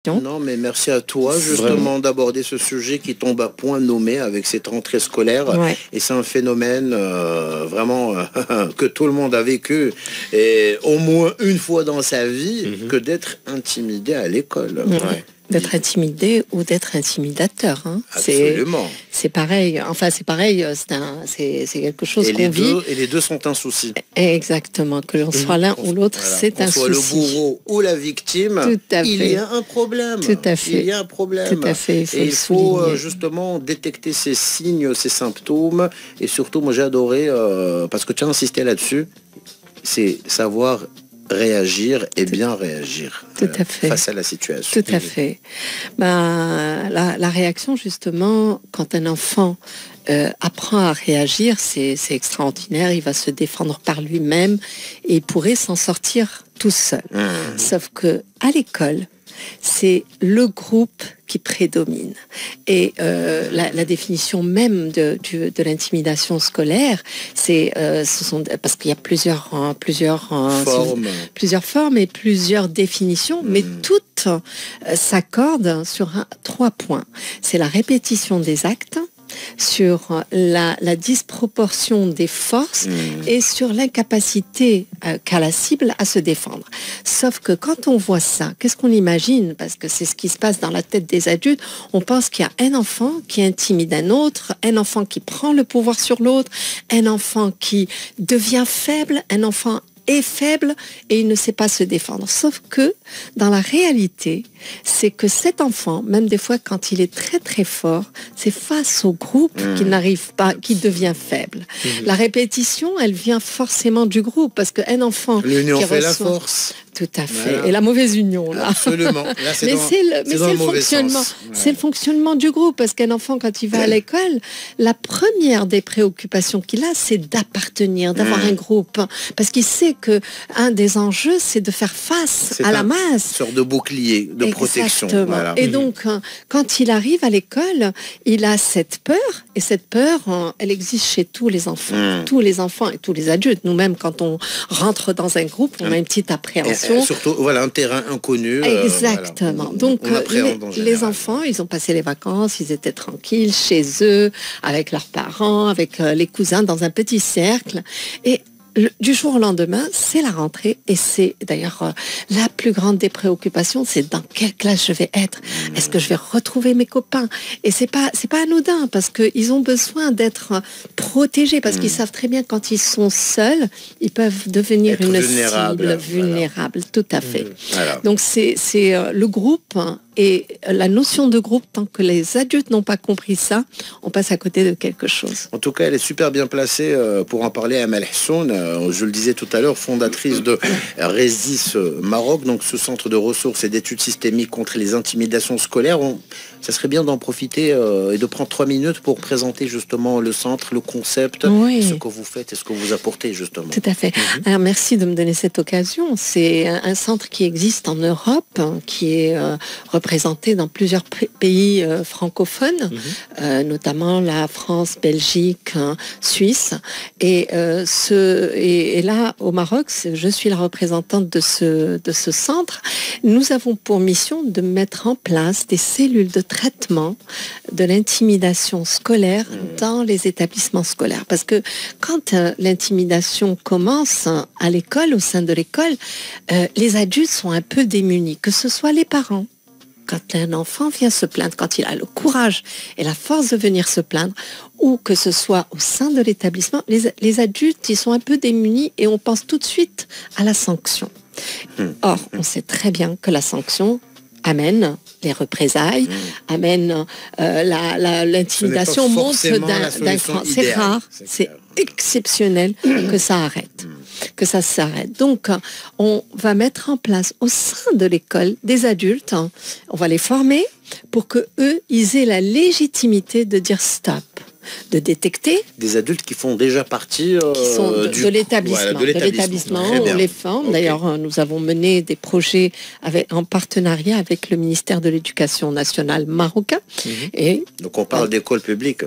Non, mais merci à toi justement d'aborder ce sujet qui tombe à point nommé avec cette rentrée scolaire. Ouais. Et c'est un phénomène vraiment que tout le monde a vécu et au moins une fois dans sa vie que d'être intimidé à l'école. Ouais. D'être intimidé ou d'être intimidateur. Hein. Absolument. C'est pareil. Enfin, c'est pareil. C'est quelque chose qu'on vit. Et les deux sont un souci. Exactement. Que l'on soit l'un ou l'autre, voilà. C'est un souci. Soit le bourreau ou la victime, il y a un problème. Tout à fait. Il y a un problème. Tout à fait. Il faut justement détecter ces signes, ces symptômes. Et surtout, moi j'ai adoré, parce que tu as insisté là-dessus, c'est savoir réagir et bien réagir face à la situation. Tout à fait. La réaction, justement, quand un enfant apprend à réagir, c'est extraordinaire. Il va se défendre par lui-même et il pourrait s'en sortir tout seul. Sauf que à l'école, c'est le groupe qui prédomine. Et la définition même de l'intimidation scolaire, parce qu'il y a plusieurs formes et plusieurs définitions, mais toutes s'accordent sur 3 points. C'est la répétition des actes, sur la disproportion des forces et sur l'incapacité qu'a la cible à se défendre. Sauf que quand on voit ça, qu'est-ce qu'on imagine? Parce que c'est ce qui se passe dans la tête des adultes. On pense qu'il y a un enfant qui intimide un autre, un enfant qui prend le pouvoir sur l'autre, un enfant qui devient faible, un enfant est faible et il ne sait pas se défendre. Sauf que dans la réalité, c'est que cet enfant, même des fois quand il est très très fort, c'est face au groupe qu'il n'arrive pas, qui devient faible. La répétition, elle vient forcément du groupe, parce qu'un enfant l'union qui fait la force. Tout à fait. Voilà. Et la mauvaise union, là. Absolument. Là, mais c'est le fonctionnement. C'est le fonctionnement du groupe, parce qu'un enfant, quand il va à l'école, la première des préoccupations qu'il a, c'est d'appartenir, d'avoir un groupe. Parce qu'il sait que un des enjeux, c'est de faire face à la masse. Une sorte de bouclier, de protection. Voilà. Et donc, quand il arrive à l'école, il a cette peur, et cette peur, elle existe chez tous les enfants. Tous les enfants et tous les adultes. Nous-mêmes, quand on rentre dans un groupe, on a une petite appréhension. Surtout, voilà, un terrain inconnu. Exactement. Voilà. Donc, les enfants, ils ont passé les vacances, ils étaient tranquilles chez eux, avec leurs parents, avec les cousins, dans un petit cercle. Et du jour au lendemain, c'est la rentrée, et c'est d'ailleurs la plus grande des préoccupations, c'est dans quelle classe je vais être. Est-ce que je vais retrouver mes copains? Et c'est pas anodin, parce qu'ils ont besoin d'être protégés, parce qu'ils savent très bien quand ils sont seuls, ils peuvent devenir une cible vulnérable. Tout à fait. Voilà. Donc c'est le groupe. Et la notion de groupe, tant que les adultes n'ont pas compris ça, on passe à côté de quelque chose. En tout cas, elle est super bien placée pour en parler à Amel Hassoun. Je le disais tout à l'heure, fondatrice de Resist Maroc, donc ce centre de ressources et d'études systémiques contre les intimidations scolaires. Ça serait bien d'en profiter et de prendre 3 minutes pour présenter justement le centre, le concept, ce que vous faites et ce que vous apportez justement. Tout à fait. Alors, merci de me donner cette occasion. C'est un centre qui existe en Europe, qui est représenté dans plusieurs pays francophones, notamment la France, Belgique, Suisse. Et là, au Maroc, je suis la représentante de ce centre. Nous avons pour mission de mettre en place des cellules de traitement de l'intimidation scolaire dans les établissements scolaires. Parce que quand l'intimidation commence à l'école, au sein de l'école, les adultes sont un peu démunis, que ce soit les parents. Quand un enfant vient se plaindre, quand il a le courage et la force de venir se plaindre, ou que ce soit au sein de l'établissement, les adultes, ils sont un peu démunis et on pense tout de suite à la sanction. Or, on sait très bien que la sanction amène les représailles, amène l'intimidation, monte d'un cran. C'est rare, c'est exceptionnel que ça arrête. Que ça s'arrête. Donc, on va mettre en place au sein de l'école des adultes, on va les former pour que eux, ils aient la légitimité de dire stop, de détecter. Des adultes qui font déjà partie qui sont de l'établissement. On les forme. D'ailleurs, nous avons mené des projets en partenariat avec le ministère de l'Éducation nationale marocain. Et donc on parle d'école publique.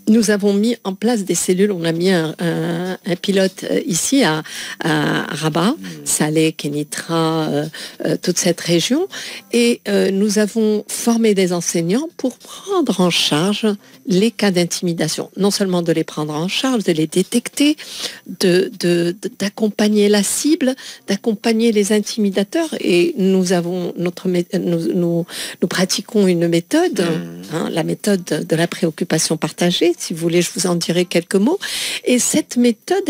Nous avons mis en place des cellules, on a mis un pilote ici à Rabat, Salé, Kénitra, toute cette région, et nous avons formé des enseignants pour prendre en charge les cas d'intimidation. Non seulement de les prendre en charge, de les détecter, d'accompagner la cible, d'accompagner les intimidateurs, et nous avons nous pratiquons une méthode, la méthode de la préoccupation partagée. Si vous voulez, je vous en dirai quelques mots. Et cette méthode,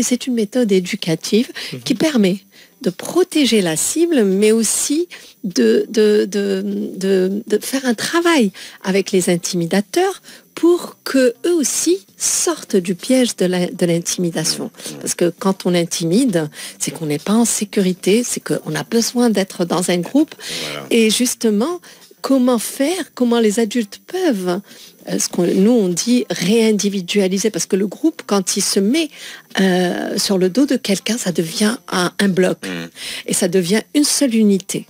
c'est une méthode éducative qui permet de protéger la cible, mais aussi de faire un travail avec les intimidateurs pour qu'eux aussi sortent du piège de l'intimidation. Parce que quand on intimide, c'est qu'on n'est pas en sécurité, c'est qu'on a besoin d'être dans un groupe. Voilà. Et justement, comment les adultes peuvent, ce que nous on dit réindividualiser, parce que le groupe, quand il se met sur le dos de quelqu'un, ça devient un bloc et ça devient une seule unité.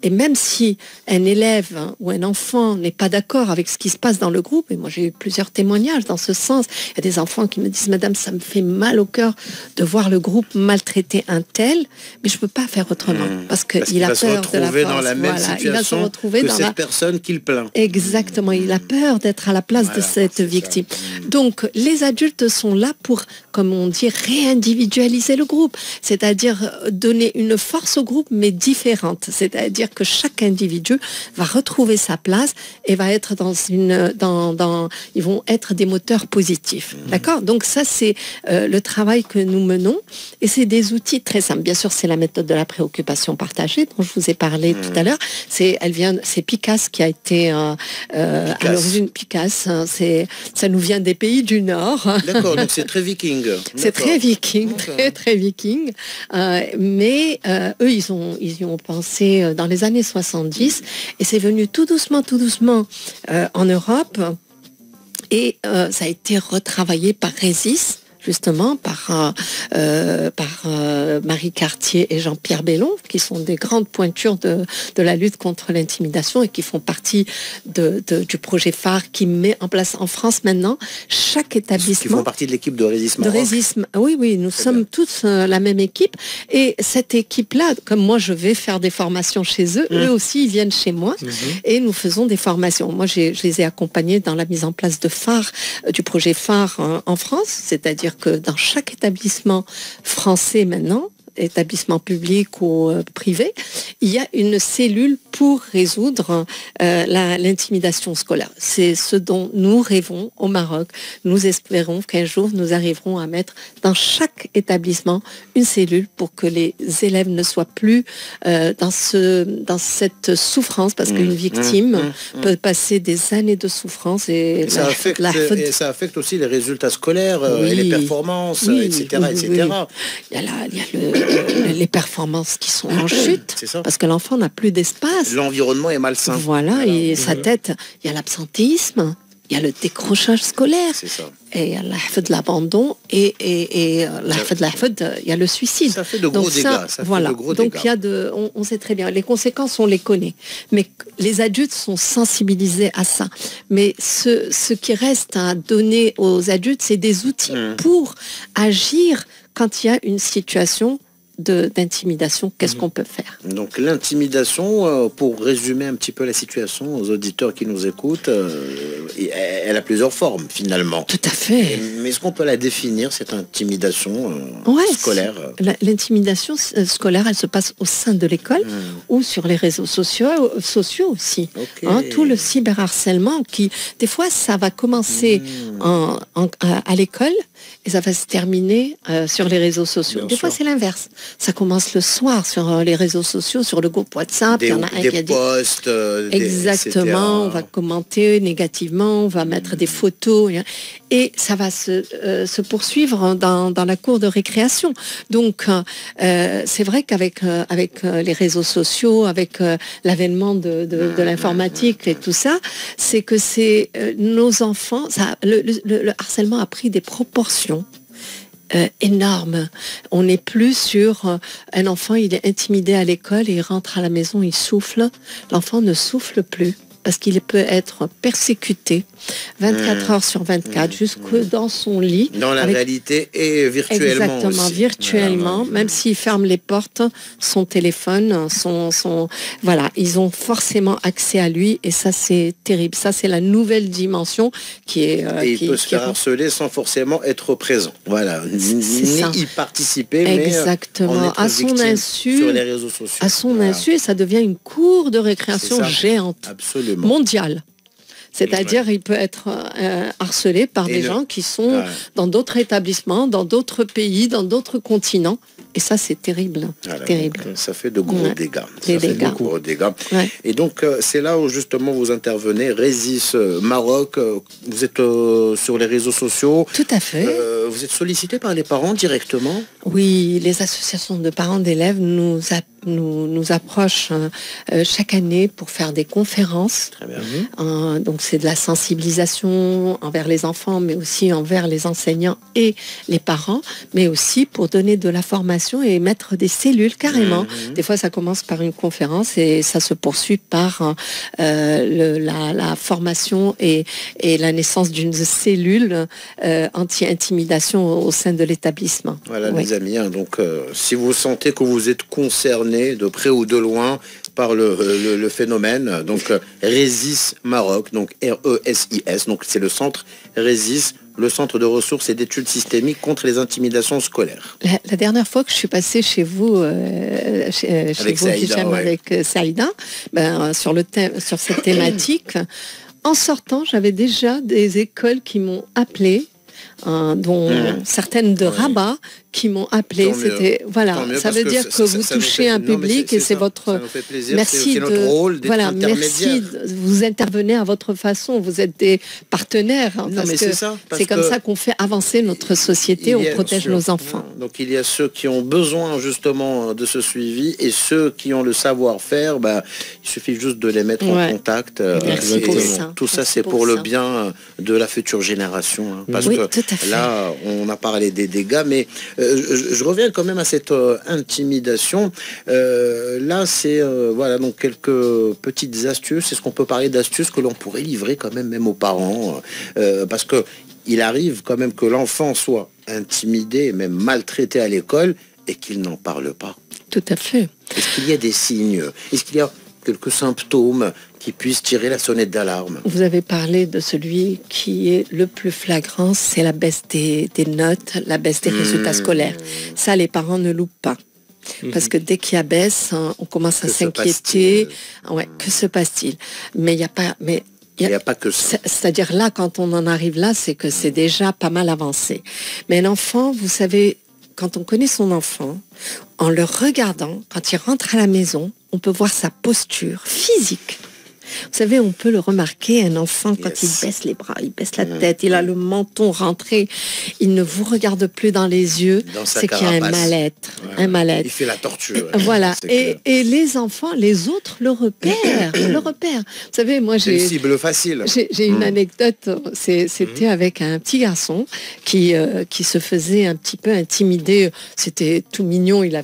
Et même si un élève ou un enfant n'est pas d'accord avec ce qui se passe dans le groupe, et moi j'ai eu plusieurs témoignages dans ce sens, il y a des enfants qui me disent « Madame, ça me fait mal au cœur de voir le groupe maltraiter un tel, mais je ne peux pas faire autrement. » Parce qu'il a peur de la dans la même situation il va se retrouver dans cette personne qu'il plaint. Exactement, il a peur d'être à la place de cette victime. Donc les adultes sont là pour, comme on dit, réindividualiser le groupe, c'est-à-dire donner une force au groupe, mais différente, c'est-à-dire que chaque individu va retrouver sa place et va être ils vont être des moteurs positifs. D'accord ? Donc ça, c'est le travail que nous menons, et c'est des outils très simples. Bien sûr, c'est la méthode de la préoccupation partagée dont je vous ai parlé tout à l'heure. C'est Picasse qui a été à l'origine. Picasse, ça nous vient des pays du Nord. D'accord, donc c'est très viking. C'est très viking, très viking. Mais eux, ils y ont pensé dans les années 70, et c'est venu tout doucement en Europe, et ça a été retravaillé par Résis, justement par Marie Cartier et Jean-Pierre Bellon, qui sont des grandes pointures de la lutte contre l'intimidation et qui font partie du projet phare qui met en place en France maintenant chaque établissement. Qui font partie de l'équipe de Résis Maroc. Oui, nous sommes tous la même équipe, et cette équipe-là, comme moi je vais faire des formations chez eux, eux aussi ils viennent chez moi et nous faisons des formations. Moi je les ai accompagnés dans la mise en place de phare, du projet phare en France, c'est-à-dire que dans chaque établissement français maintenant, établissement public ou privé, il y a une cellule pour résoudre l'intimidation scolaire. C'est ce dont nous rêvons au Maroc. Nous espérons qu'un jour nous arriverons à mettre dans chaque établissement une cellule pour que les élèves ne soient plus dans cette souffrance, parce qu'une victime peut passer des années de souffrance et ça affecte aussi les résultats scolaires, et les performances, etc. Il y a les performances qui sont en chute, parce que l'enfant n'a plus d'espace. L'environnement est malsain. Voilà, et sa tête, il y a l'absentéisme, il y a le décrochage scolaire, et il y a l'abandon, et il y a le suicide. Ça fait de gros dégâts. Donc on sait très bien, les conséquences, on les connaît, mais les adultes sont sensibilisés à ça. Mais ce qui reste à donner aux adultes, c'est des outils pour agir quand il y a une situation d'intimidation. Qu'est-ce qu'on peut faire? Donc l'intimidation, pour résumer un petit peu la situation aux auditeurs qui nous écoutent, elle a plusieurs formes finalement. Tout à fait. Mais est-ce qu'on peut la définir, cette intimidation scolaire? L'intimidation scolaire, elle se passe au sein de l'école ou sur les réseaux sociaux aussi. Tout le cyberharcèlement qui, des fois, ça va commencer à l'école et ça va se terminer sur les réseaux sociaux. Des fois, c'est l'inverse. Ça commence le soir sur les réseaux sociaux, sur le groupe WhatsApp. Il y en a un qui a dit posts, exactement. On va commenter négativement, on va mettre des photos, et ça va se poursuivre dans la cour de récréation. Donc, c'est vrai qu'avec les réseaux sociaux, avec l'avènement de l'informatique et tout ça, c'est que nos enfants, le harcèlement a pris des proportions énorme. On n'est plus sur un enfant, il est intimidé à l'école et il rentre à la maison, il souffle. L'enfant ne souffle plus. parce qu'il peut être persécuté 24 heures sur 24, jusque dans son lit. Dans la réalité et virtuellement. Exactement, aussi. virtuellement, même s'il ferme les portes, son téléphone, voilà, ils ont forcément accès à lui, et ça c'est terrible. Ça c'est la nouvelle dimension qui est... et il peut se faire harceler sans forcément être présent. Voilà, ni y participer, exactement, mais à son insu, sur les réseaux sociaux. À son insu, et ça devient une cour de récréation géante, absolument, mondiale. C'est-à-dire, il peut être harcelé par des gens qui sont dans d'autres établissements, dans d'autres pays, dans d'autres continents. Et ça, c'est terrible. Voilà, terrible. Donc, ça fait de gros dégâts. Gros dégâts. Ouais. Et donc, c'est là où justement vous intervenez. Résiste Maroc, vous êtes sur les réseaux sociaux. Tout à fait. Vous êtes sollicité par les parents directement? Oui, les associations de parents d'élèves nous approchent chaque année pour faire des conférences. Très bien. Donc c'est de la sensibilisation envers les enfants, mais aussi envers les enseignants et les parents, mais aussi pour donner de la formation et mettre des cellules carrément. Des fois ça commence par une conférence et ça se poursuit par la formation et la naissance d'une cellule anti-intimidation au sein de l'établissement. Voilà, les amis, donc si vous sentez que vous êtes concerné de près ou de loin par le phénomène, donc RESIS Maroc, donc RESIS, donc c'est le centre RESIS, le centre de ressources et d'études systémiques contre les intimidations scolaires. La dernière fois que je suis passée chez vous, avec Saïda, avec Saïda, sur cette thématique, en sortant, j'avais déjà des écoles qui m'ont appelée, dont certaines de Rabat, qui m'ont appelé. C'était ça veut dire que vous touchez un public et c'est votre merci de notre rôle d'être merci, vous intervenez à votre façon, vous êtes des partenaires, parce que c'est comme ça qu'on fait avancer notre société, on protège nos enfants. Donc il y a ceux qui ont besoin justement de ce suivi et ceux qui ont le savoir-faire, il suffit juste de les mettre en contact. Tout ça c'est pour le bien de la future génération, parce que là on a parlé des dégâts, mais je reviens quand même à cette intimidation. Là, c'est donc quelques petites astuces. Est-ce qu'on peut parler d'astuces que l'on pourrait livrer quand même aux parents, parce que il arrive quand même que l'enfant soit intimidé, même maltraité à l'école, et qu'il n'en parle pas. Tout à fait. Est-ce qu'il y a des signes? Est-ce qu'il y a quelques symptômes qui puissent tirer la sonnette d'alarme? Vous avez parlé de celui qui est le plus flagrant, c'est la baisse des notes, la baisse des résultats scolaires. Ça, les parents ne loupent pas. Parce que dès qu'il y a baisse, on commence à s'inquiéter. Que se passe-t-il? Mais il n'y a pas... Il n'y a pas que ça. C'est-à-dire là, quand on en arrive là, c'est que c'est déjà pas mal avancé. Mais un enfant, vous savez, quand on connaît son enfant, en le regardant, quand il rentre à la maison, on peut voir sa posture physique. Vous savez, on peut le remarquer, un enfant, quand il baisse les bras, il baisse la tête, il a le menton rentré, il ne vous regarde plus dans les yeux, c'est qu'il y a un mal-être. Un mal-être. Il fait la tortue. Voilà. Et les enfants, les autres le repèrent. Vous savez, moi, j'ai... une cible facile. J'ai une anecdote, c'était avec un petit garçon qui se faisait un petit peu intimider. C'était tout mignon, il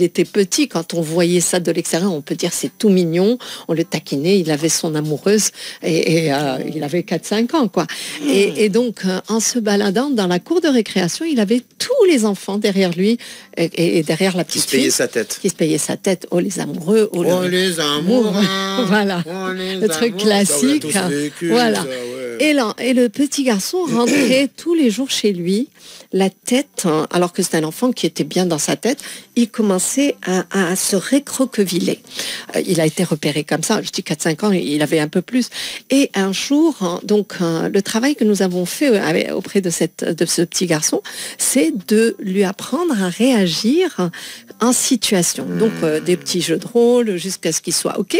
était petit. Quand on voyait ça de l'extérieur, on peut dire c'est tout mignon. On le taquinait, il avait son amoureuse et il avait 4-5 ans, quoi. Et donc, en se baladant dans la cour de récréation, il avait tous les enfants derrière lui et derrière la petite fille. Qui se payait sa tête. Qui se payait sa tête. Oh, les amoureux. Oh, les amoureux. Voilà. Oh, les le truc classique. Ça, vécu, voilà. Ça, ouais. Et le petit garçon rentrait tous les jours chez lui, la tête, alors que c'était un enfant qui était bien dans sa tête, il commençait à se récroqueviller. Il a été repéré comme ça, je dis 4-5 ans, il avait un peu plus. Et un jour, donc le travail que nous avons fait auprès de ce petit garçon, c'est de lui apprendre à réagir en situation. Donc des petits jeux de rôle jusqu'à ce qu'il soit OK.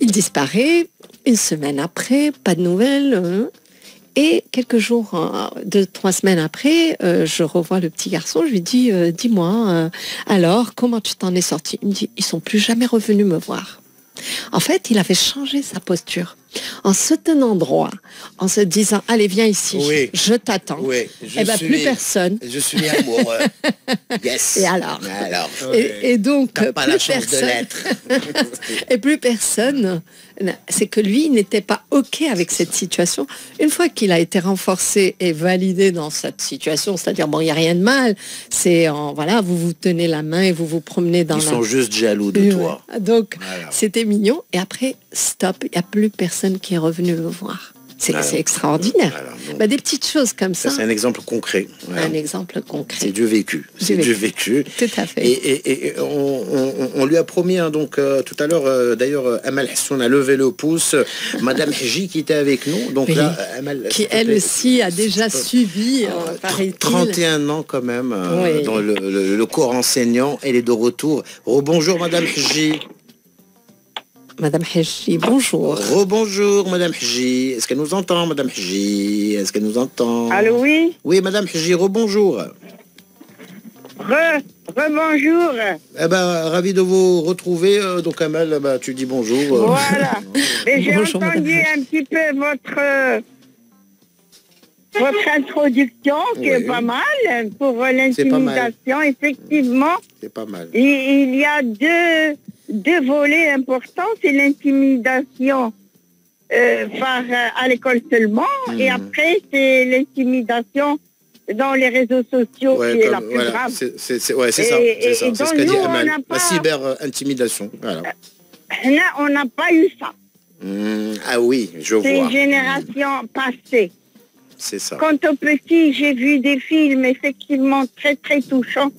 Il disparaît, une semaine après, pas de nouvelles. Et quelques jours, 2-3 semaines après, je revois le petit garçon, je lui dis, dis-moi, alors, comment tu t'en es sorti? Il me dit, ils sont plus jamais revenus me voir. En fait, il avait changé sa posture. en se tenant droit, en se disant, allez, viens ici, Oui. je t'attends. Oui, Eh ben, plus personne. Je suis amoureux. Yes. Et alors, et donc, T'as pas plus la chance de personne, l'être. et plus personne, c'est que lui n'était pas OK avec cette situation. Une fois qu'il a été renforcé et validé dans cette situation, c'est-à-dire, bon, il n'y a rien de mal, c'est, voilà, vous vous tenez la main et vous vous promenez dans Ils sont juste jaloux de toi. Donc, Voilà. c'était mignon. Et après, stop, il n'y a plus personne qui est revenu me voir. C'est extraordinaire. Voilà, donc, Des petites choses comme ça. c'est un exemple concret. Voilà. Un exemple concret. C'est du vécu. C'est du vécu. Tout à fait. Et on lui a promis, hein, donc tout à l'heure, d'ailleurs, Amal Hassoun a levé le pouce. Madame Hji qui était avec nous. Donc Oui. là, Amal, Qui, elle aussi, a déjà subi, 31 ans quand même, Oui. dans le corps enseignant. Elle est de retour. Rebonjour, Madame Hji. Madame Hji, bonjour. Rebonjour, Madame Hji. Est-ce qu'elle nous entend, Madame Hji? Est-ce qu'elle nous entend? Allô, oui. Oui, Madame Hji, rebonjour. Rebonjour. Eh ben, ravi de vous retrouver. Donc, Amal, tu dis bonjour. Voilà. Et j'ai Bonjour, entendu madame. un petit peu votre introduction, qui est Oui. pas mal, pour C'est pas mal. l'intimidation. Effectivement, C'est pas mal. il y a deux volets importants. C'est l'intimidation à l'école seulement, et après, c'est l'intimidation dans les réseaux sociaux, qui est la plus grave. C'est ça. C'est ça. Et C'est donc, ce qu'a dit nous, on Amal. n'a La pas- cyber-intimidation. Voilà. Là, on n'a pas eu ça. Ah oui, je C'est vois. une génération passée. C'est ça. Quant au petit, j'ai vu des films effectivement très très touchants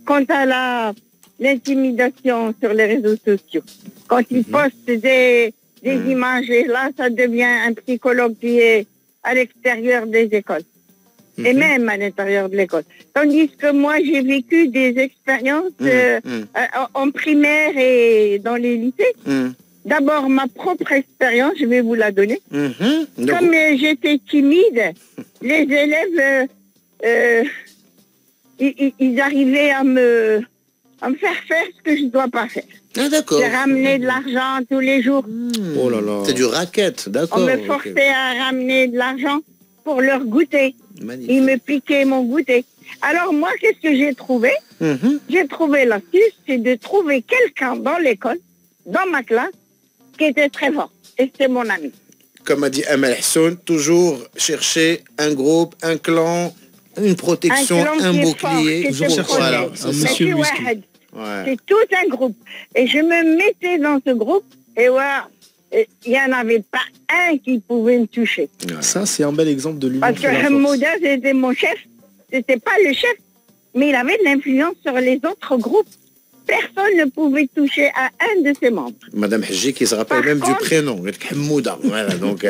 quant à l'intimidation sur les réseaux sociaux. Quand ils postent des images, et là, ça devient un psychologue qui est à l'extérieur des écoles. Et même à l'intérieur de l'école. Tandis que moi, j'ai vécu des expériences en primaire et dans les lycées. D'abord, ma propre expérience, je vais vous la donner. Donc, Comme j'étais timide, les élèves, ils arrivaient à me faire ce que je ne dois pas faire. ah, d'accord. J'ai ramené de l'argent tous les jours. Oh là là. C'est du racket, On d'accord. me ok. forçait à ramener de l'argent pour leur goûter. Magnifique. Ils me piquaient mon goûter. Alors moi, qu'est-ce que j'ai trouvé? J'ai trouvé l'astuce, c'est de trouver quelqu'un dans l'école, dans ma classe, qui était très fort. Et c'était mon ami. Comme a dit Amal Hassoun, toujours chercher un groupe, un clan, une protection, clan un qui est bouclier. fort, qui te protège. Voilà. Mais monsieur c'est musclé. Wahed. Ouais. C'est tout un groupe. Et je me mettais dans ce groupe, et voilà, il n'y en avait pas un qui pouvait me toucher. Ça, c'est un bel exemple de l'humour. Parce que de la force. Hamouda, c'était mon chef. C'était pas le chef, mais il avait de l'influence sur les autres groupes. Personne ne pouvait toucher à un de ses membres. Madame Hji qui se rappelle Par même contre- du prénom, Hamouda. Voilà, donc.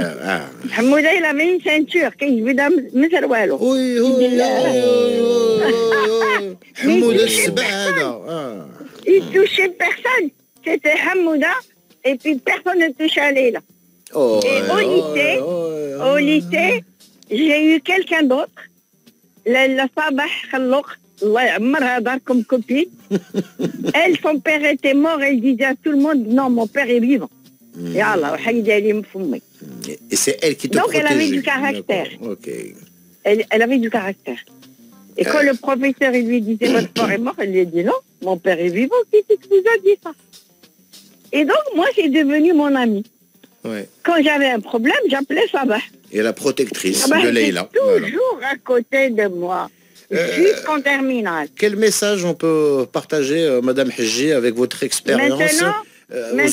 Hamouda, il avait une ceinture, qui je Miserwalo. Oui, Hamouda Sbada. Il touchait personne. C'était Hamouda, et puis personne ne touchait à Leila. Oh, Et au lycée, j'ai eu quelqu'un d'autre. La Sabah Khallouk, Allah ya'ammarha dar comme copine. Elle, son père était mort, elle disait à tout le monde, non, mon père est vivant. Et Allah, et c'est elle qui te Donc, protégeait. elle avait du caractère. D'accord, ok. Elle avait du caractère. Et quand le professeur il lui disait, votre père est mort, elle lui a dit, non, mon père est vivant, qui c'est qui vous a dit ça? Et donc, moi, c'est devenu mon ami. Ouais. Quand j'avais un problème, j'appelais Sabah. Et la protectrice Sabah de était Leïla. Voilà. toujours à côté de moi, jusqu'en terminale. Quel message on peut partager, Madame Hji, avec votre expérience aux Maintenant,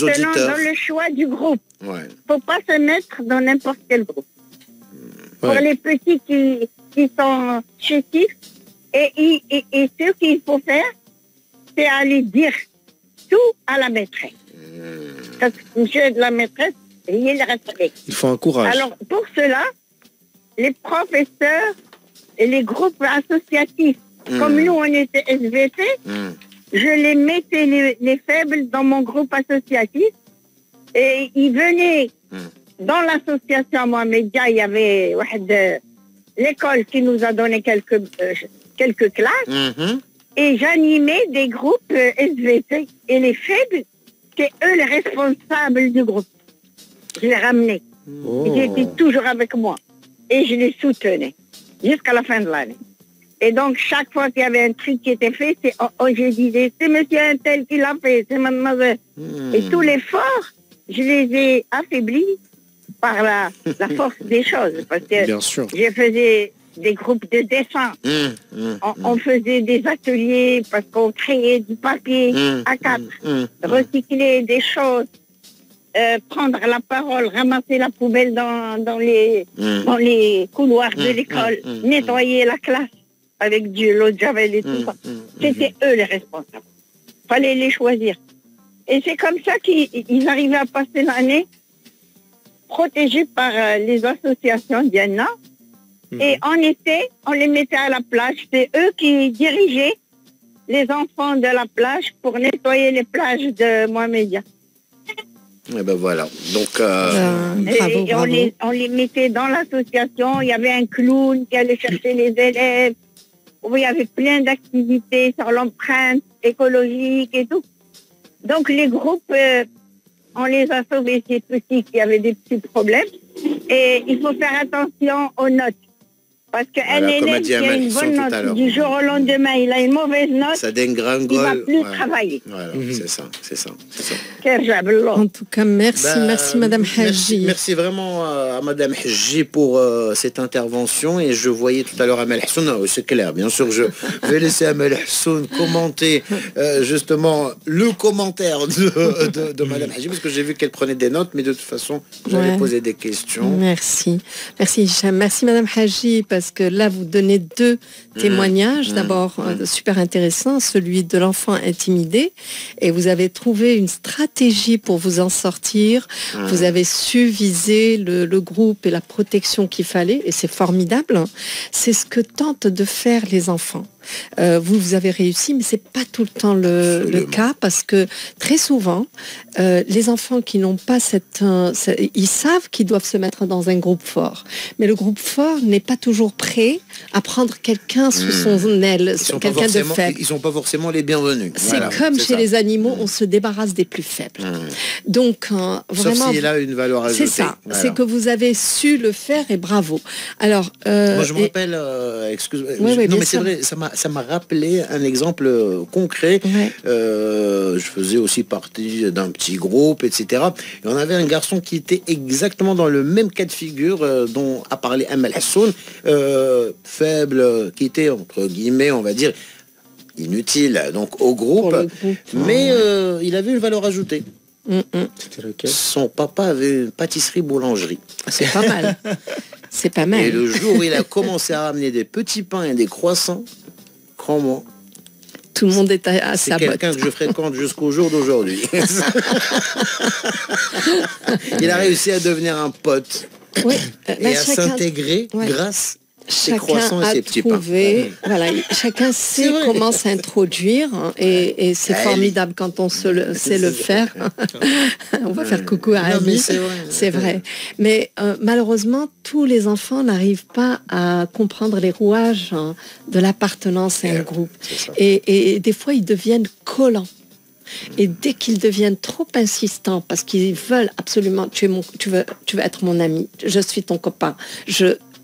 auditeurs? dans le choix du groupe, Ouais. faut pas se mettre dans n'importe quel groupe. Pour Ouais. les petits qui sont chétifs, et ce qu'il faut faire, c'est aller dire tout à la maîtresse. Parce que monsieur de la maîtresse, il est respecté. Il faut un courage. Alors, pour cela, les professeurs et les groupes associatifs, comme nous, on était SVP, je les mettais, les faibles, dans mon groupe associatif, et ils venaient dans l'association Mohamedia, il y avait l'école qui nous a donné quelques classes, et j'animais des groupes SVP, et les faibles, c'est eux les responsables du groupe. Je les ramenais. Ils étaient toujours avec moi. Et je les soutenais jusqu'à la fin de l'année. Et donc, chaque fois qu'il y avait un truc qui était fait, je disais, c'est monsieur un tel qui l'a fait, c'est mademoiselle. Et tout l'effort, je les ai affaiblis par la force des choses. Parce que je faisais des groupes de dessin. On faisait des ateliers parce qu'on créait du papier à 4, recycler des choses, prendre la parole, ramasser la poubelle dans les couloirs de l'école, nettoyer la classe avec de l'eau de javel et tout ça. C'était eux les responsables. Fallait les choisir. Et c'est comme ça qu'ils arrivaient à passer l'année protégés par les associations Diana. Et en été, on les mettait à la plage. C'est eux qui dirigeaient les enfants de la plage pour nettoyer les plages de Mohamedia. Et ben voilà. Donc, bravo. On les mettait dans l'association. Il y avait un clown qui allait chercher les élèves. Il y avait plein d'activités sur l'empreinte écologique et tout. Donc les groupes, on les a sauvés, ces petits qui avaient des petits problèmes. Et il faut faire attention aux notes. Parce qu'un élève qui a une bonne note, du jour au lendemain, il a une mauvaise note, ça dégringole. Il ne va plus travailler. Voilà, c'est ça. En tout cas, merci Madame Haji. Merci vraiment à Madame Haji pour cette intervention. Et je voyais tout à l'heure Amel Hassoun, c'est clair, bien sûr, je vais laisser Amel Hassoun commenter justement le commentaire de Madame Haji, parce que j'ai vu qu'elle prenait des notes, mais de toute façon, j'allais poser des questions. Merci Hicham. Merci Madame Haji, parce que là, vous donnez 2 témoignages. D'abord, super intéressant, celui de l'enfant intimidé. Et vous avez trouvé une stratégie pour vous en sortir. Vous avez su viser le groupe et la protection qu'il fallait. Et c'est formidable. C'est ce que tentent de faire les enfants. Vous avez réussi, mais c'est pas tout le temps le cas, parce que très souvent, les enfants qui n'ont pas ils savent qu'ils doivent se mettre dans un groupe fort, mais le groupe fort n'est pas toujours prêt à prendre quelqu'un sous son aile, quelqu'un de faible. Ils sont pas forcément les bienvenus. C'est comme chez les animaux, on se débarrasse des plus faibles. Donc vraiment, sauf s'il a une valeur ajoutée. C'est ça. Voilà. C'est que vous avez su le faire, et bravo. Alors, moi je me rappelle, excuse-moi, mais c'est vrai, ça m'a rappelé un exemple concret. Je faisais aussi partie d'un petit groupe, etc. Et on avait un garçon qui était exactement dans le même cas de figure dont a parlé Amel Hassoun, faible, qui était entre guillemets, on va dire, inutile donc au groupe, mais il avait une valeur ajoutée. C'était lequel ? Son papa avait une pâtisserie-boulangerie. C'est pas mal. C'est pas mal. Et le jour où il a commencé à ramener des petits pains et des croissants, crois-moi, tout le monde est à sa botte. C'est quelqu'un que je fréquente jusqu'au jour d'aujourd'hui. Il a réussi à devenir un pote. Oui. Et à s'intégrer grâce ses croissants et ses petits pains. Voilà, chacun sait comment s'introduire, et c'est formidable quand on sait le faire. On va faire coucou à Ali. C'est vrai. Mais malheureusement, tous les enfants n'arrivent pas à comprendre les rouages de l'appartenance à un groupe. Et des fois, ils deviennent collants. Et dès qu'ils deviennent trop insistants, parce qu'ils veulent absolument, tu veux être mon ami, je suis ton copain,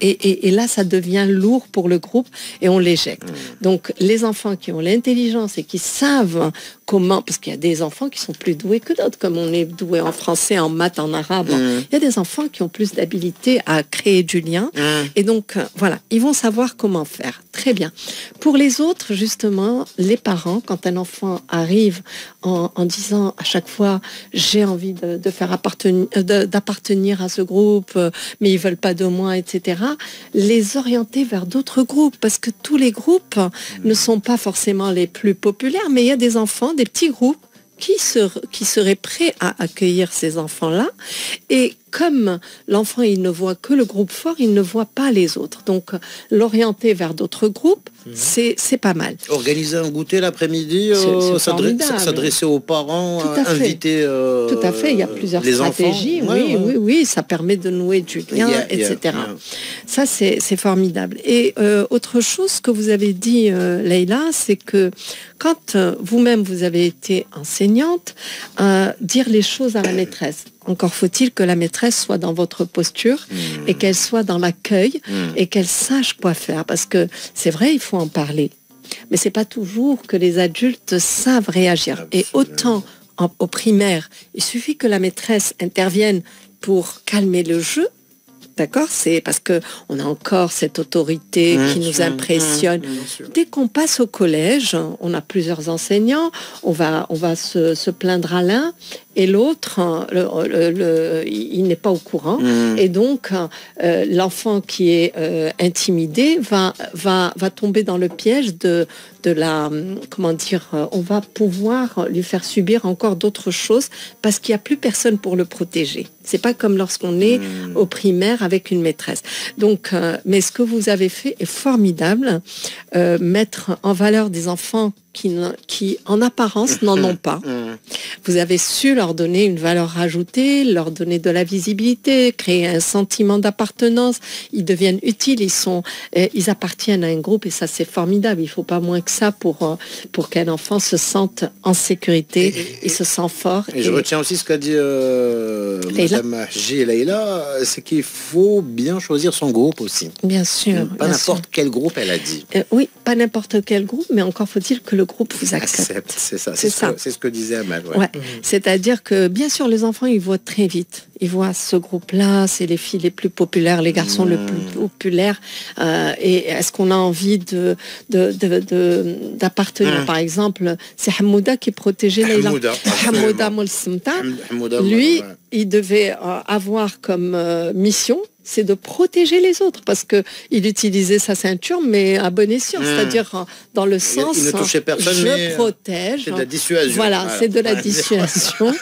et là, ça devient lourd pour le groupe et on l'éjecte. Donc, les enfants qui ont l'intelligence et qui savent comment, parce qu'il y a des enfants qui sont plus doués que d'autres, comme on est doué en français, en maths, en arabe. Il y a des enfants qui ont plus d'habilité à créer du lien. Et donc, voilà, ils vont savoir comment faire. Très bien. Pour les autres, justement, les parents, quand un enfant arrive en disant à chaque fois, j'ai envie d'appartenir à ce groupe, mais ils veulent pas de moi, etc., les orienter vers d'autres groupes, parce que tous les groupes ne sont pas forcément les plus populaires, mais il y a des enfants, des petits groupes qui seraient prêts à accueillir ces enfants-là. Et comme l'enfant, il ne voit que le groupe fort, il ne voit pas les autres. Donc, l'orienter vers d'autres groupes, c'est pas mal. Organiser un goûter l'après-midi, s'adresser aux parents, inviter tout à fait, il y a plusieurs stratégies. Oui, ça permet de nouer du lien, etc. Ça, c'est formidable. Et autre chose que vous avez dit, Leïla, c'est que quand vous-même, vous avez été enseignante, dire les choses à la maîtresse. Encore faut-il que la maîtresse soit dans votre posture et qu'elle soit dans l'accueil et qu'elle sache quoi faire. Parce que c'est vrai, il faut en parler. Mais c'est pas toujours que les adultes savent réagir. Absolument. Et autant au primaire, il suffit que la maîtresse intervienne pour calmer le jeu. D'accord, c'est parce que on a encore cette autorité qui nous impressionne. Dès qu'on passe au collège, on a plusieurs enseignants, on va se plaindre à l'un et l'autre, il n'est pas au courant. Et donc, l'enfant qui est intimidé va tomber dans le piège de la, comment dire, on va pouvoir lui faire subir encore d'autres choses parce qu'il n'y a plus personne pour le protéger. C'est pas comme lorsqu'on est au primaire avec une maîtresse. Donc, mais ce que vous avez fait est formidable. Mettre en valeur des enfants qui en apparence n'en ont pas. Vous avez su leur donner une valeur ajoutée, leur donner de la visibilité, créer un sentiment d'appartenance. Ils deviennent utiles, ils appartiennent à un groupe et ça c'est formidable. Il ne faut pas moins que ça pour qu'un enfant se sente en sécurité, il se sent fort. Et je retiens aussi ce qu'a dit Madame Leïla, c'est qu'il faut bien choisir son groupe aussi. Bien sûr. Pas n'importe quel groupe, elle a dit. Oui, pas n'importe quel groupe, mais encore faut-il que le groupe vous accepte. C'est ça. C'est ce que disait Amal. Ouais. C'est-à-dire que bien sûr les enfants ils voient très vite. Ils voient ce groupe-là, c'est les filles les plus populaires, les garçons les plus populaires. Et est-ce qu'on a envie d'appartenir? Par exemple, c'est Hamouda qui protégeait Leïla. Hamouda Moulsimta. Lui, il devait avoir comme mission, c'est de protéger les autres parce que il utilisait sa ceinture mais à bon escient, c'est-à-dire dans le sens il ne touchait personne, je protège. C'est de la dissuasion. Voilà, c'est de la dissuasion.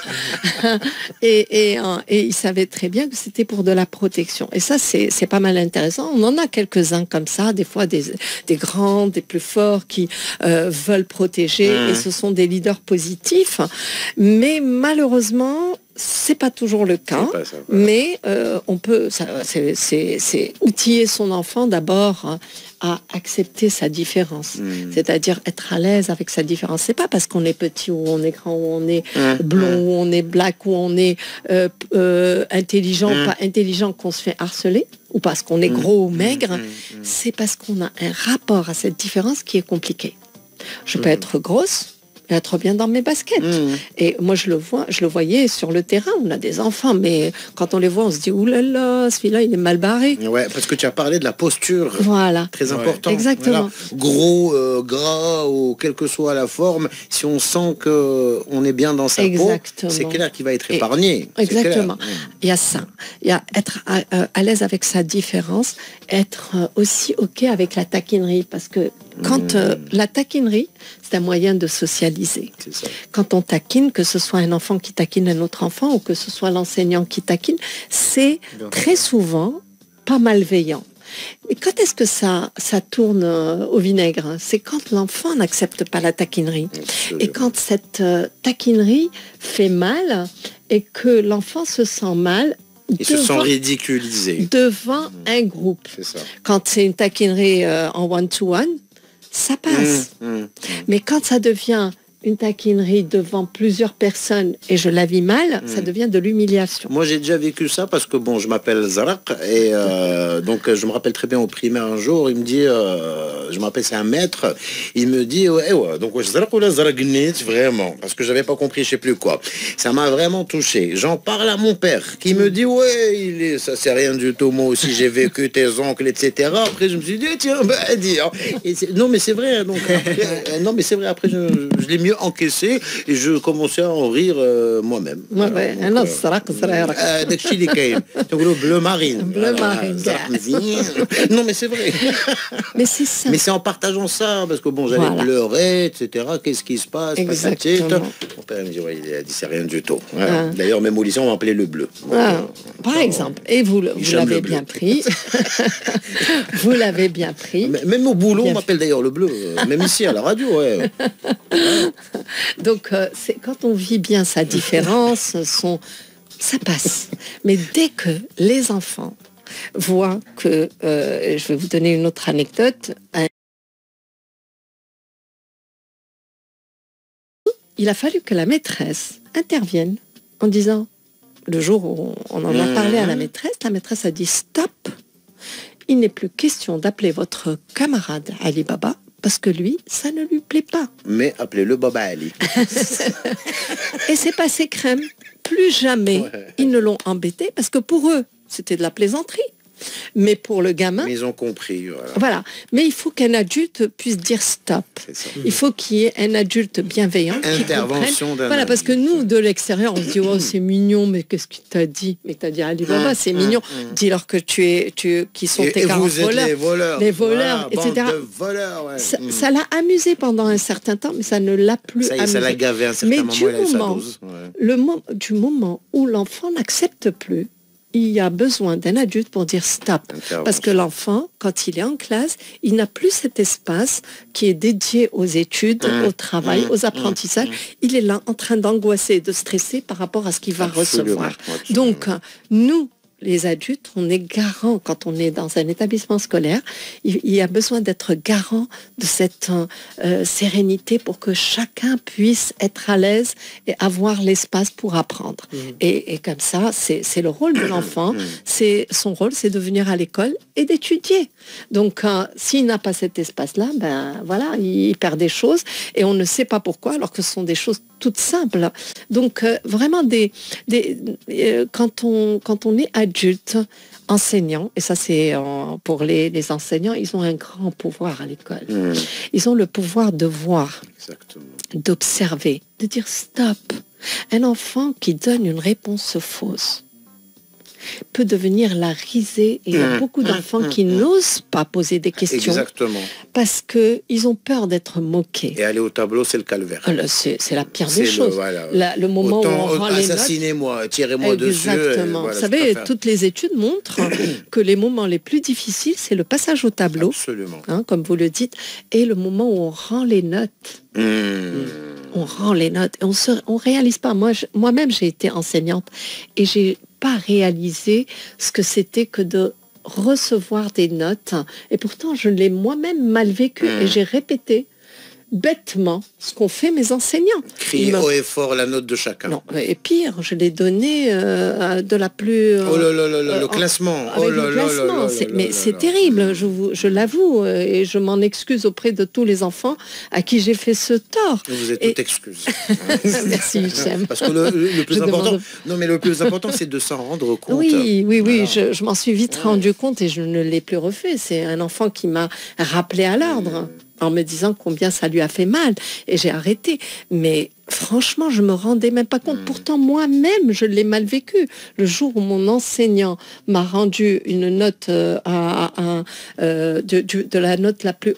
et il savait très bien que c'était pour de la protection. Et ça c'est pas mal intéressant. On en a quelques-uns comme ça, des fois des grands, des plus forts qui veulent protéger et ce sont des leaders positifs. Mais malheureusement c'est pas toujours le cas, mais on peut, c'est outiller son enfant d'abord à accepter sa différence, c'est-à-dire être à l'aise avec sa différence. C'est pas parce qu'on est petit ou on est grand ou on est blond ou on est black ou on est intelligent ou pas intelligent qu'on se fait harceler ou parce qu'on est gros ou maigre. C'est parce qu'on a un rapport à cette différence qui est compliqué. Je peux être grosse, être bien dans mes baskets. Et moi, je le voyais sur le terrain. On a des enfants, mais quand on les voit, on se dit, oulala, celui-là, il est mal barré. Ouais, parce que tu as parlé de la posture. Voilà. Très important. Exactement. Voilà. Gros, gras, ou quelle que soit la forme, si on sent qu'on est bien dans sa peau, c'est clair qu'il va être épargné. Exactement. Il y a ça. Il y a être à l'aise avec sa différence, être aussi OK avec la taquinerie, parce que quand la taquinerie, c'est un moyen de socialiser. Quand on taquine, que ce soit un enfant qui taquine un autre enfant ou que ce soit l'enseignant qui taquine, c'est très souvent pas malveillant. Et quand est-ce que ça tourne au vinaigre? C'est quand l'enfant n'accepte pas la taquinerie. Et quand cette taquinerie fait mal et que l'enfant se sent mal, ils se sont ridiculisés devant un groupe. Quand c'est une taquinerie en one-to-one, ça passe. Mais quand ça devient une taquinerie devant plusieurs personnes et je la vis mal, ça devient de l'humiliation. Moi, j'ai déjà vécu ça parce que, bon, je m'appelle Zarak et donc je me rappelle très bien au primaire un jour, il me dit, je me rappelle, c'est un maître, il me dit, ouais, donc Zarak ou la Zaragnit, vraiment, parce que j'avais pas compris, je sais plus quoi. Ça m'a vraiment touché. J'en parle à mon père qui me dit, ouais, ça c'est rien du tout, moi aussi j'ai vécu tes oncles, etc. Après, je me suis dit, tiens, non, mais c'est vrai, donc, après, non, mais c'est vrai, après, je l'ai mieux encaissé et je commençais à en rire moi-même. Non, mais c'est vrai. Mais c'est ça. Mais c'est en partageant ça, parce que bon, j'allais pleurer, etc. Qu'est-ce qui se passe? Mon père me dit, ouais, il a dit c'est rien du tout. D'ailleurs, même au lycée, on m'appelait le bleu. Par exemple. Et vous l'avez bien pris. Vous l'avez bien pris. Même au boulot, on m'appelle d'ailleurs le bleu. Même ici, à la radio, ouais. Donc, c'est quand on vit bien sa différence, ça passe. Mais dès que les enfants voient que, je vais vous donner une autre anecdote, il a fallu que la maîtresse intervienne en disant le jour où on en a parlé à la maîtresse a dit stop, il n'est plus question d'appeler votre camarade Ali Baba parce que lui, ça ne lui plaît pas. Mais appelez-le Baba Ali. Et c'est passé crème. Plus jamais ils ne l'ont embêté parce que pour eux, c'était de la plaisanterie. Mais pour le gamin... Mais ils ont compris. Voilà. Mais il faut qu'un adulte puisse dire stop. Il faut qu'il y ait un adulte bienveillant Intervention d'un voilà, parce que nous, de l'extérieur, on se dit, oh, c'est mignon, mais qu'est-ce qu'il t'a dit? Mais t'as dit, Ali Baba, c'est mignon. Dis-leur que qui sont tes camarades voleurs. Les voleurs, voilà, etc. De voleurs, ouais. Ça l'a amusé pendant un certain temps, mais ça ne l'a plus amusé. Ça l'a gavé un certain moment, il a eu sa dose. Du moment où l'enfant n'accepte plus, il y a besoin d'un adulte pour dire stop. Parce que l'enfant, quand il est en classe, il n'a plus cet espace qui est dédié aux études, au travail, aux apprentissages. Il est là en train d'angoisser, de stresser par rapport à ce qu'il va recevoir. Donc, nous, les adultes, on est garant quand on est dans un établissement scolaire. Il y a besoin d'être garant de cette sérénité pour que chacun puisse être à l'aise et avoir l'espace pour apprendre. Et comme ça, c'est le rôle de l'enfant. Son rôle, c'est de venir à l'école et d'étudier. Donc, s'il n'a pas cet espace-là, ben voilà, il perd des choses et on ne sait pas pourquoi, alors que ce sont des choses toutes simples. Donc, vraiment, quand on est adulte, enseignant, et ça c'est pour les enseignants, ils ont un grand pouvoir à l'école. Ils ont le pouvoir de voir, d'observer, de dire stop. Un enfant qui donne une réponse fausse peut devenir la risée, et il y a beaucoup d'enfants qui n'osent pas poser des questions. Exactement. Parce qu'ils ont peur d'être moqués. Et aller au tableau, c'est le calvaire. C'est la pire des choses. Le moment autant où on rend les notes... Assassinez-moi, tirez-moi dessus. Exactement. Vous savez, toutes les études montrent que les moments les plus difficiles, c'est le passage au tableau. Absolument. Comme vous le dites, et le moment où on rend les notes. On rend les notes. Et on réalise pas. Moi-même, j'ai été enseignante et j'ai pas réalisé ce que c'était que de recevoir des notes. Et pourtant, je l'ai moi-même mal vécu et j'ai répété bêtement ce qu'ont fait mes enseignants. Crier haut et fort la note de chacun. Non, et pire, je l'ai donné de la plus... le classement. Mais c'est terrible, je l'avoue, et je m'en excuse auprès de tous les enfants à qui j'ai fait ce tort. Vous êtes toute excuse. Merci, j'aime. Parce que le plus important... Non, mais le plus important, c'est de s'en rendre compte. Oui, je m'en suis vite rendu compte et je ne l'ai plus refait. C'est un enfant qui m'a rappelé à l'ordre. En me disant combien ça lui a fait mal. Et j'ai arrêté. Mais franchement, je me rendais même pas compte. Pourtant, moi-même, je l'ai mal vécu. Le jour où mon enseignant m'a rendu une note de la note la plus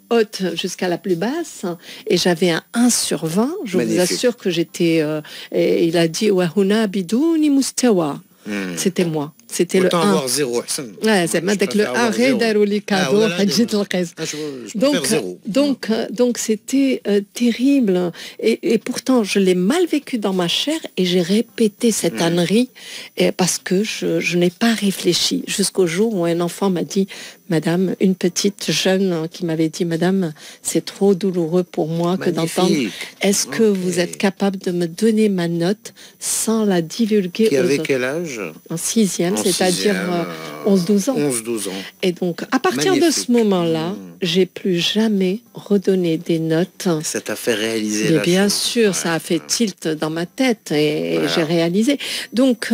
haute jusqu'à la plus basse, et j'avais un 1 sur 20, je vous assure que j'étais... et il a dit « Wahuna bidouni mustawa ». C'était moi. C'était le 1. avoir 0. Ouais, c'est avec le arrêt d'Arouli Kado, donc c'était terrible. Et pourtant, je l'ai mal vécu dans ma chair et j'ai répété cette ânerie parce que je n'ai pas réfléchi jusqu'au jour où un enfant m'a dit, Madame, une petite jeune qui m'avait dit, Madame, c'est trop douloureux pour moi que d'entendre. Est-ce que vous êtes capable de me donner ma note sans la divulguer? Qui avait quel âge? En 6e, c'est-à-dire 11-12 ans. 11-12 ans. Et donc, à partir de ce moment-là, j'ai plus jamais redonné des notes. Ça t'a fait réaliser la bien chose. Sûr, ça a fait tilt dans ma tête et j'ai réalisé. Donc,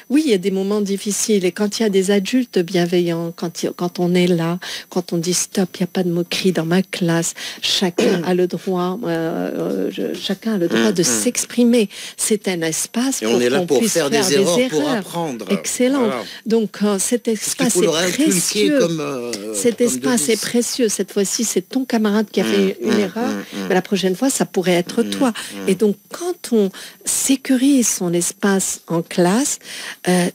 oui, il y a des moments difficiles. Et quand il y a des adultes bienveillants, quand on est là, quand on dit stop, il n'y a pas de moquerie dans ma classe, chacun a le droit, de s'exprimer. C'est un espace pour qu'on puisse faire des erreurs, pour apprendre. Excellent. Voilà. Donc, cet espace est précieux. Cet espace est précieux. Cette fois-ci, c'est ton camarade qui a fait une erreur, mais la prochaine fois, ça pourrait être toi. Et donc, quand on sécurise son espace en classe,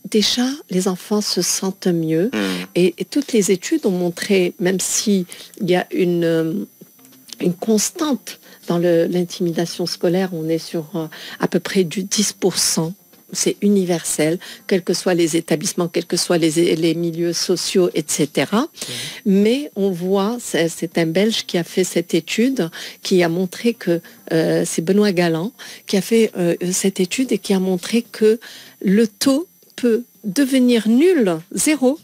déjà, les enfants se sentent mieux. Et toutes les études ont montré, même s'il y a une constante dans l'intimidation scolaire, on est sur à peu près du 10%. c'est universel, quels que soient les établissements, quels que soient les milieux sociaux, etc. Mais on voit, c'est un Belge qui a fait cette étude, qui a montré que, c'est Benoît Galland, qui a fait cette étude et qui a montré que le taux peut devenir nul, 0,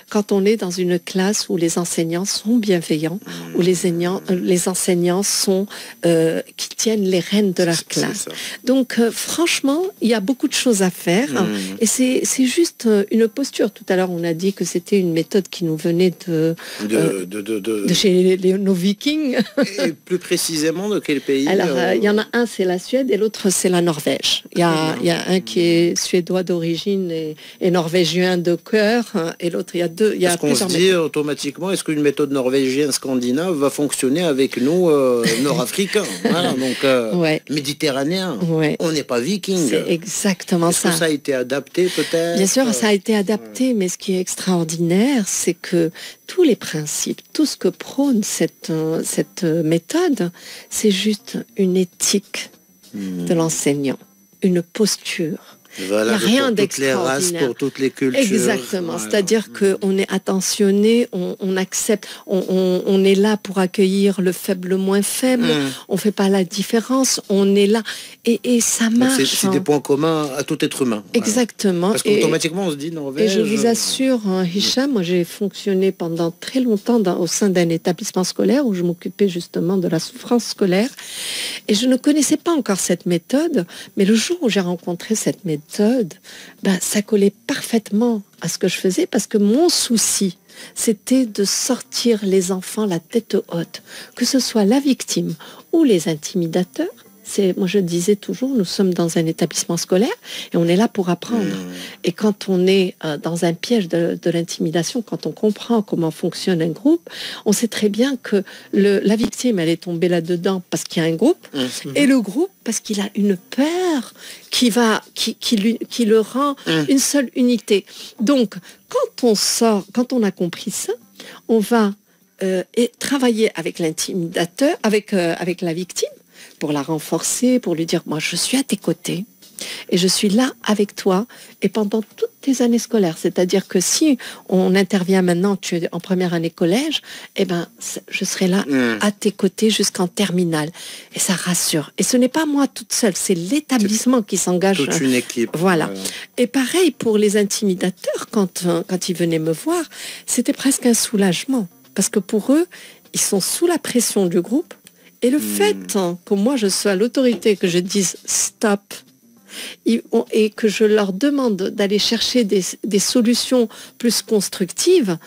quand on est dans une classe où les enseignants sont bienveillants, où les enseignants sont qui tiennent les rênes de leur classe. Donc franchement, il y a beaucoup de choses à faire et c'est juste une posture. Tout à l'heure, on a dit que c'était une méthode qui nous venait de chez nos Vikings. Et plus précisément, de quel pays? Alors, il y en a un, c'est la Suède, et l'autre, c'est la Norvège. Il y a un qui est suédois d'origine et norvégien de cœur, et l'autre, il y a deux. Est-ce qu'on se dit automatiquement, est-ce qu'une méthode norvégienne scandinave va fonctionner avec nous, nord-africains, voilà, donc méditerranéens? On n'est pas vikings. C'est exactement ça. Est-ce que ça a été adapté peut-être? Bien sûr, ça a été adapté, mais ce qui est extraordinaire, c'est que tous les principes, tout ce que prône cette méthode, c'est juste une éthique de l'enseignant, une posture. Voilà, il n'y a rien pour toutes les races, pour toutes les cultures. Exactement, voilà. C'est-à-dire qu'on est attentionné, on accepte, on est là pour accueillir le faible, le moins faible, on ne fait pas la différence, on est là, et ça marche. C'est des points communs à tout être humain. Exactement. Parce qu'automatiquement on se dit Norvège... Et je vous assure, Hicham, moi j'ai fonctionné pendant très longtemps au sein d'un établissement scolaire où je m'occupais justement de la souffrance scolaire, et je ne connaissais pas encore cette méthode, mais le jour où j'ai rencontré cette méthode, ça collait parfaitement à ce que je faisais, parce que mon souci, c'était de sortir les enfants la tête haute, que ce soit la victime ou les intimidateurs. Moi je disais toujours, nous sommes dans un établissement scolaire et on est là pour apprendre. Et quand on est dans un piège de l'intimidation, quand on comprend comment fonctionne un groupe, on sait très bien que la victime, elle est tombée là-dedans parce qu'il y a un groupe, et le groupe parce qu'il a une peur qui le rend une seule unité. Donc, quand on a compris ça, on va travailler avec l'intimidateur, avec la victime, pour la renforcer, pour lui dire, moi je suis à tes côtés et je suis là avec toi et pendant toutes tes années scolaires. C'est-à-dire que si on intervient maintenant, tu es en première année collège, je serai là à tes côtés jusqu'en terminale. Et ça rassure. Et ce n'est pas moi toute seule, c'est l'établissement qui s'engage. Toute une équipe. Voilà. Et pareil pour les intimidateurs, quand ils venaient me voir, c'était presque un soulagement. Parce que pour eux, ils sont sous la pression du groupe. Et le fait que moi je sois l'autorité, que je dise stop, et que je leur demande d'aller chercher des solutions plus constructives,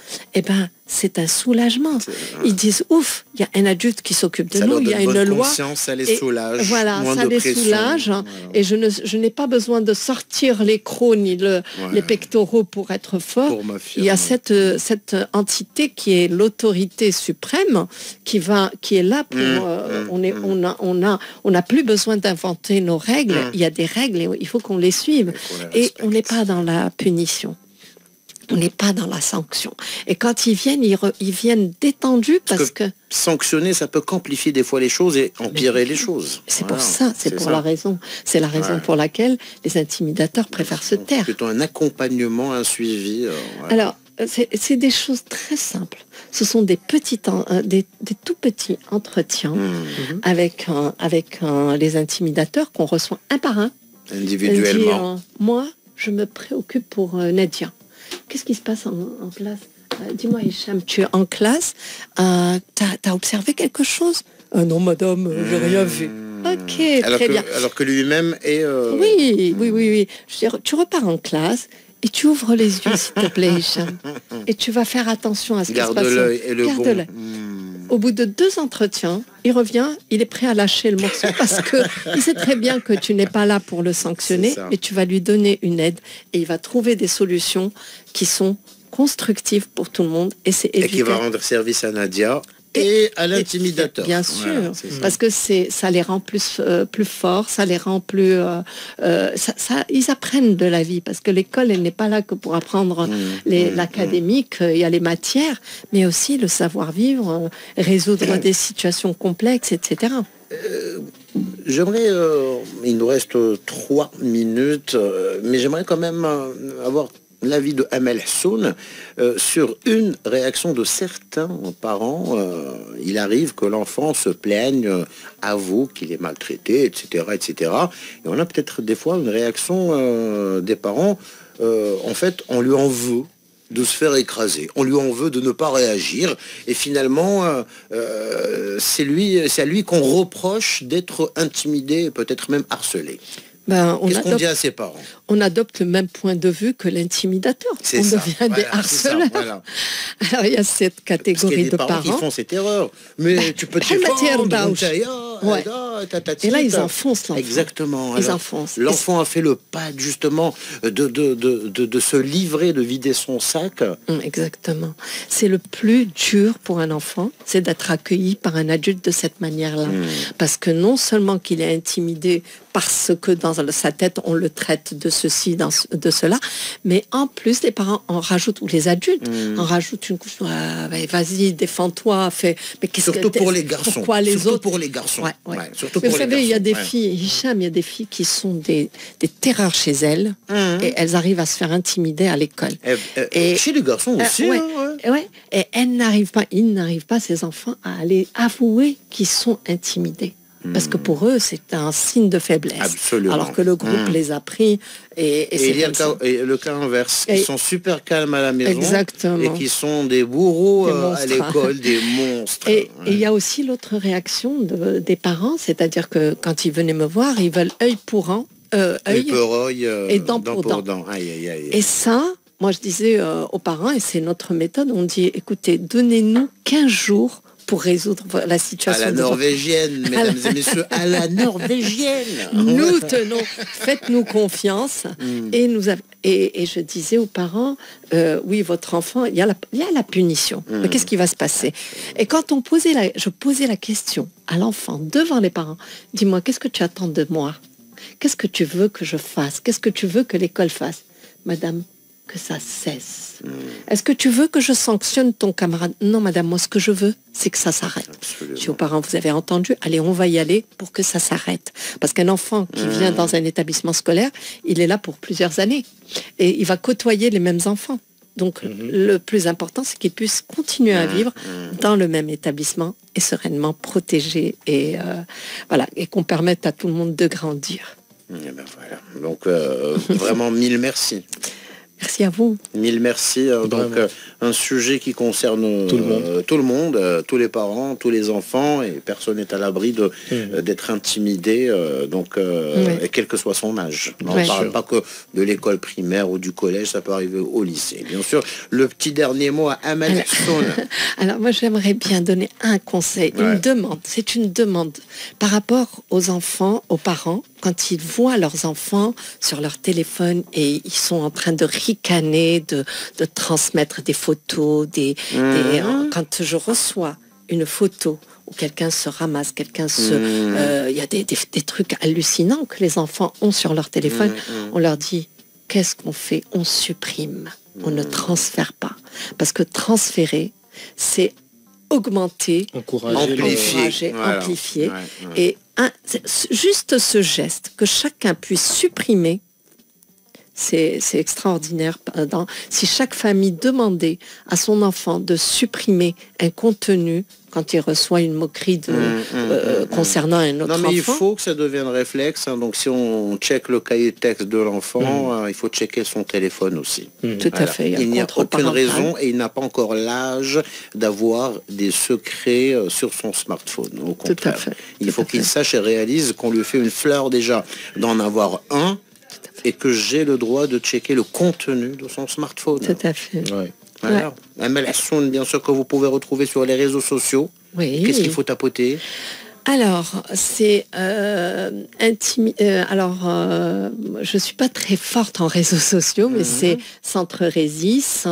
c'est un soulagement. Ils disent ouf, il y a un adulte qui s'occupe de nous, il y a une loi. Ça les soulage. Voilà, ça les soulage. Voilà. Et je n'ai pas besoin de sortir les crocs ni les pectoraux pour être fort. Il y a cette entité qui est l'autorité suprême qui est là pour. On n'a plus besoin d'inventer nos règles. Il y a des règles et il faut qu'on les suive. Et on n'est pas dans la punition. On n'est pas dans la sanction. Et quand ils viennent, ils viennent détendus parce que... Sanctionner, ça peut qu'amplifier des fois les choses et empirer les choses. C'est pour ça, la raison. C'est la raison pour laquelle les intimidateurs préfèrent se taire. Plutôt un accompagnement, un suivi. Alors, c'est des choses très simples. Ce sont des tout petits entretiens avec les intimidateurs qu'on reçoit un par un. Individuellement. Moi, je me préoccupe pour Nadia. Qu'est-ce qui se passe en classe? Dis-moi, Hicham, tu es en classe, t'as observé quelque chose? Non, madame, j'ai rien vu. Ok, très bien. Alors que lui-même est... Oui. Je veux dire, tu repars en classe et tu ouvres les yeux, s'il te plaît, Hicham. Et tu vas faire attention à ce qui se passe. Garde l'œil et le bon. Au bout de 2 entretiens, il revient, il est prêt à lâcher le morceau parce qu'il sait très bien que tu n'es pas là pour le sanctionner, mais tu vas lui donner une aide et il va trouver des solutions qui sont constructives pour tout le monde. Et qui va rendre service à Nadia et à l'intimidateur. Bien sûr, parce que ça les rend plus forts, ça les rend plus... ils apprennent de la vie, parce que l'école, elle n'est pas là que pour apprendre l'académique, il y a les matières, mais aussi le savoir-vivre, résoudre des situations complexes, etc. J'aimerais, il nous reste 3 minutes, mais j'aimerais quand même avoir l'avis de Amel Hassoun sur une réaction de certains parents. Il arrive que l'enfant se plaigne, avoue qu'il est maltraité, etc., etc. Et on a peut-être des fois une réaction des parents. En fait, on lui en veut de se faire écraser. On lui en veut de ne pas réagir. Et finalement, c'est à lui qu'on reproche d'être intimidé, peut-être même harcelé. Qu'est-ce qu'on dit à ses parents? On adopte le même point de vue que l'intimidateur. On devient des harceleurs. Voilà. Alors, il y a cette catégorie de parents qui font cette erreur. Mais tu peux te et là, ils enfoncent l'enfant. Exactement. Ils enfoncent. L'enfant a fait le pas, justement, de se livrer, de vider son sac. Exactement. C'est le plus dur pour un enfant, c'est d'être accueilli par un adulte de cette manière-là. Parce que non seulement qu'il est intimidé parce que dans sa tête, on le traite de ceci, de cela, mais en plus, les parents en rajoutent, ou les adultes, en rajoutent une couche. Vas-y, défends-toi, fais. Mais surtout pour les garçons. Pourquoi les autres? Pour les garçons. Mais vous savez, il y a des filles, Hicham, il y a des filles qui sont des terreurs chez elles, et elles arrivent à se faire intimider à l'école. Et chez les garçons aussi. Et ils n'arrivent pas, ces enfants, à aller avouer qu'ils sont intimidés. Parce que pour eux, c'est un signe de faiblesse. Absolument. Alors que le groupe les a pris. Et il y a le cas inverse. Ils sont super calmes à la maison. Exactement. Et qui sont des bourreaux à l'école, des monstres. Et il y a aussi l'autre réaction des parents, c'est-à-dire que quand ils venaient me voir, ils veulent œil pour œil et dent pour dent. Et ça, moi je disais aux parents, et c'est notre méthode, on dit, écoutez, donnez-nous 15 jours pour résoudre la situation. À la norvégienne, mesdames et messieurs, à la norvégienne. Nous tenons, faites-nous confiance. Et je disais aux parents, oui, votre enfant, il y a la punition. Mais qu'est-ce qui va se passer? Et quand je posais la question à l'enfant devant les parents, dis-moi, qu'est-ce que tu attends de moi? Qu'est-ce que tu veux que je fasse? Qu'est-ce que tu veux que l'école fasse? Madame, que ça cesse. Est-ce que tu veux que je sanctionne ton camarade? Non, madame, moi, ce que je veux, c'est que ça s'arrête. Je dis aux parents, vous avez entendu? Allez, on va y aller pour que ça s'arrête. Parce qu'un enfant qui vient dans un établissement scolaire, il est là pour plusieurs années. Et il va côtoyer les mêmes enfants. Donc, le plus important, c'est qu'il puisse continuer à vivre dans le même établissement et sereinement protégé. Et et qu'on permette à tout le monde de grandir. Et ben voilà. Donc, vraiment, mille merci. Merci à vous. Mille merci. Donc, un sujet qui concerne tout le monde, tous les parents, tous les enfants, et personne n'est à l'abri d'être intimidé, et quel que soit son âge. On ne parle pas que de l'école primaire ou du collège, ça peut arriver au lycée. Bien sûr, le petit dernier mot à Amel Hassoun. Alors, moi, j'aimerais bien donner un conseil, une demande. C'est une demande par rapport aux enfants, aux parents, quand ils voient leurs enfants sur leur téléphone et ils sont en train de ricaner, de transmettre des photos, quand je reçois une photo où quelqu'un se ramasse, il y a des trucs hallucinants que les enfants ont sur leur téléphone, on leur dit, qu'est-ce qu'on fait? On supprime, on ne transfère pas. Parce que transférer, c'est augmenter, amplifier. Et juste ce geste, que chacun puisse supprimer, c'est extraordinaire. Si chaque famille demandait à son enfant de supprimer un contenu quand il reçoit une moquerie concernant un autre enfant. Non, mais il faut que ça devienne réflexe. Donc, si on check le cahier de texte de l'enfant, il faut checker son téléphone aussi. Tout à fait. Il n'y a aucune raison et il n'a pas encore l'âge d'avoir des secrets sur son smartphone. Au contraire. Tout à fait. Il faut qu'il sache et réalise qu'on lui fait une fleur déjà d'en avoir un et que j'ai le droit de checker le contenu de son smartphone. Tout à fait. Voilà. Amel Hassoun, bien sûr, que vous pouvez retrouver sur les réseaux sociaux. Oui. Qu'est-ce qu'il faut tapoter? Alors, c'est je suis pas très forte en réseaux sociaux, mais c'est Centre Résis,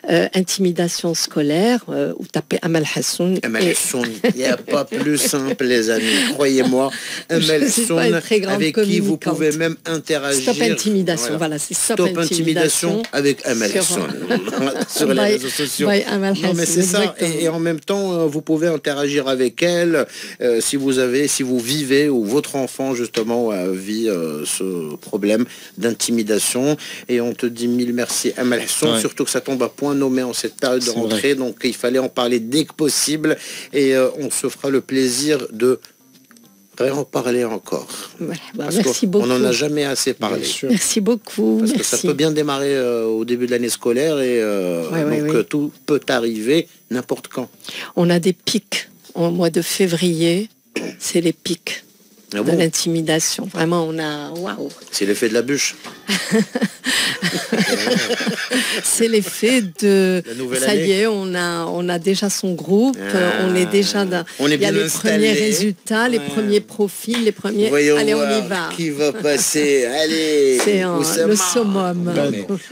intimidation scolaire, ou tapez Amel Hassoun. Amel Hassoun, il n'y a pas plus simple, les amis. Croyez-moi, Amel Hassoun, avec qui vous pouvez même interagir. Stop intimidation, voilà, c'est Stop intimidation avec Amel Hassoun sur les réseaux sociaux. Non, mais c'est ça. Et en même temps, vous pouvez interagir avec elle. Si vous vous avez, si vous vivez ou votre enfant justement vit ce problème d'intimidation. Et on te dit mille merci Amal Hassoun, surtout que ça tombe à point nommé en cette période de rentrée, donc il fallait en parler dès que possible et on se fera le plaisir de en parler encore. Voilà, merci beaucoup. On n'en a jamais assez parlé. Merci beaucoup. Parce que ça peut bien démarrer au début de l'année scolaire et tout peut arriver n'importe quand. On a des pics au mois de février, c'est les pics de l'intimidation. Vraiment, on a... Waouh. C'est l'effet de la bûche. C'est l'effet de... Ça y est, on a déjà son groupe, on est déjà dans... Il y a les premiers résultats, les premiers profils, les premiers... Voyons allez, on y va. Qui va passer. Allez. C'est le summum.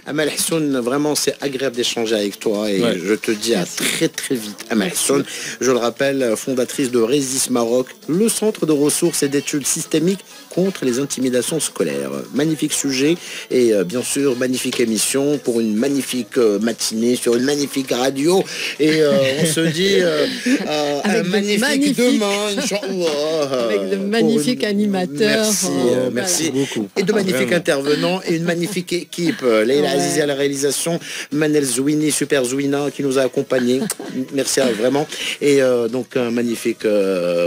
Amal Hassoun, vraiment, c'est agréable d'échanger avec toi et je te dis à très très vite. Amal Hassoun, je le rappelle, fondatrice de Resist Maroc, le centre de ressources et d'études systémiques contre les intimidations scolaires. Magnifique sujet et bien sûr magnifique émission pour une magnifique matinée sur une magnifique radio et on se dit un magnifique demain, Inch'Allah, avec de magnifiques animateurs. Merci beaucoup. Et de magnifiques intervenants et une magnifique équipe. Leïla Azizi à la réalisation, Manel Zouini, super Zouina qui nous a accompagnés. Merci vraiment. Et donc un magnifique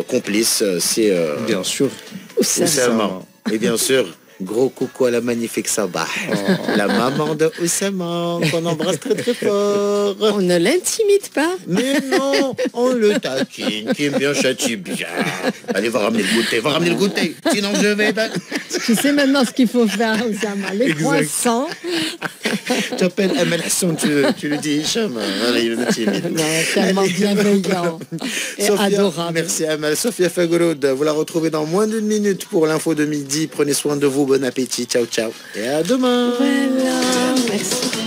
complice, c'est bien sûr Oussama. Et bien sûr, gros coucou à la magnifique Sabah, la maman de Oussama, qu'on embrasse très très fort. On ne l'intimide pas. Mais non, on le taquine, qui aime bien châtie bien. Allez, va ramener le goûter, sinon je vais... Tu sais maintenant ce qu'il faut faire, Oussama, les croissants. Tu appelles Amal Hassoun, tu le dis Hicham. Il est timide. Tellement bienveillant et adorable. Merci Amal. Sophia Fagoloud, vous la retrouvez dans moins d'une minute pour l'info de midi. Prenez soin de vous, bon appétit, ciao ciao. Et à demain. Voilà, merci.